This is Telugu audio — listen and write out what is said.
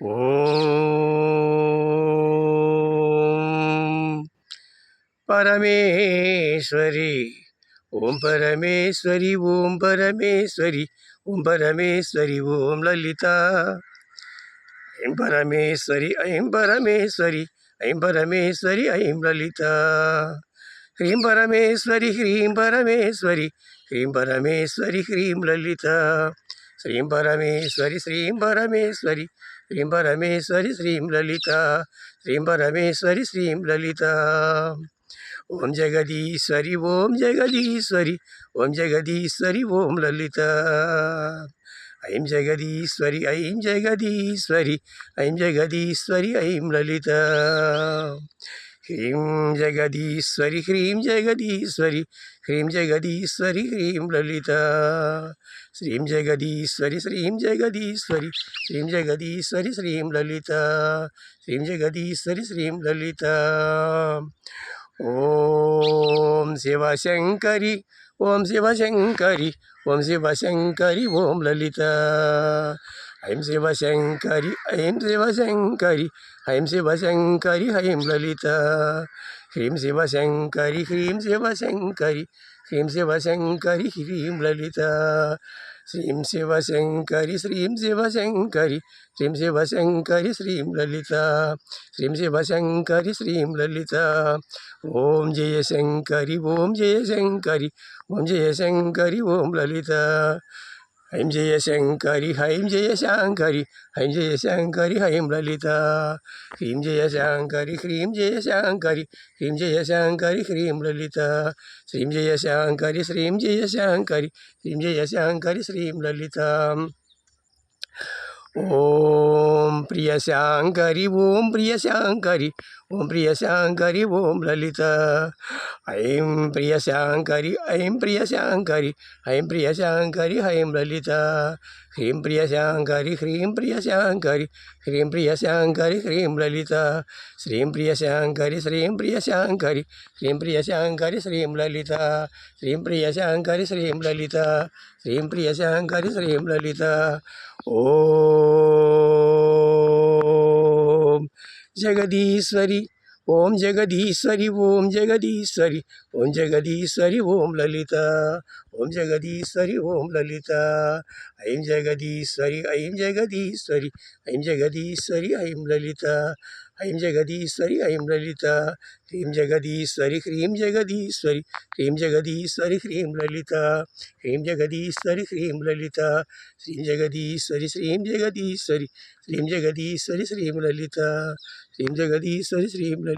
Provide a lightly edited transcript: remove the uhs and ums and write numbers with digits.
ఓం పరమేశ్వరి ఓం పరమేశ్వరి ఓం పరమేశ్వరి ఓం పరమేశ్వరి ఓం లలిత ఐం పరమేశ్వరి ఐం పరమేశ్వరి ఐం పరమేశ్వరి ఐం లలిత హ్రీం పరమేశ్వరి హ్రీం పరమేశ్వరి హ్రీం పరమేశ్వరి హ్రీం లలిత శ్రీం పరమేశ్వరి శ్రీం పరమేశ్వరి శ్రీం పరమేశ్వరి శ్రీం లలిత శ్రీం పరమేశ్వరి శ్రీం లలిత ఓం జగదీశ్వరి ఓం జగదీశ్వరి ఓం జగదీశ్వరి ఓం లలిత ఐం జగదీశ్వరి ఐం జగదీశ్వరి ఐం జగదీశ్వరి ఐం లలిత హ్రీం జగదీశ్వరి హ్రీం జగదీశ్వరి హ్రీం జగదీశ్వరి హ్రీం లలిత శ్రీం జగదీశ్వరి శ్రీం జగదీశ్వరి శ్రీం జగదీశ్వరి శ్రీం లలిత శ్రీం జగదీశ్వరి శ్రీం లలిత ఓం శివశంకరి ఓం శివశంకరి ఓం శివశంకరి ఓం లలిత ఐం శివశంకరి ఐం శివశంకరి ఐం శివశంకరి ఐం లలిత హ్రీం శివశంకరి హ్రీం శివశంకరి హ్రీం శివశంకరి హ్రీం లలిత శ్రీం శివశంకరి శ్రీం శివశంకరి శ్రీం శివశంకరి శ్రీం లలిత శ్రీం శివశంకరి శ్రీం లలిత ఓం జయశంకరి ఓం జయశంకరి ఓం జయశంకరి ఓం లలిత ఐం జయశంకరి హైం జయశంకరి హైం జయశంకరి హైం లలిత హ్రీం జయశంకరి హ్రీం జయశంకరి హ్రీం జయశంకరి హ్రీం లలిత శ్రీం జయశంకరి శ్రీం జయశంకరి శ్రీం జయశంకరి శ్రీం లలిత ఓం ప్రియశంకరి ఓం ప్రియశంకరి ఓం ప్రియశంకరి ఓం లలిత ఐం ప్రియశంకరి ఐం ప్రియశంకరి ఐం ప్రియశంకరి ఐం లలిత హ్రీం ప్రియశంకరి హ్రీం ప్రియశంకరి హ్రీం ప్రియశంకరి హ్రీం లలిత శ్రీం ప్రియశంకరి శ్రీం ప్రియశంకరి శ్రీం ప్రియశంకరి శ్రీం లలిత శ్రీం ప్రియశంకరి శ్రీం లలిత శ్రీం ప్రియశంకరి శ్రీం లలిత ఓం జగదీశ్వరి ఓం జగదీశ్వరి ఓం జగదీశ్వరి ఓం జగదీశ్వరి ఓం లలిత ఓం జగదీశ్వరి ఓం లలిత ఐం జగదీశ్వరి ఐం జగదీశ్వరి ఐం జగదీశ్వరి ఐం లలిత ఐం జగదీశ్వరి ఐం లలిత హ్రీం జగదీశ్వరి హ్రీం జగదీశ్వరి హ్రీం జగదీశ్వరి హ్రీం లలిత హ్రీం జగదీశ్వరి హ్రీం లలిత శ్రీం జగదీశ్వరి శ్రీం జగదీశ్వరి శ్రీం జగదీశ్వరి శ్రీం లలిత శ్రీం జగదీశ్వరి శ్రీం లలిత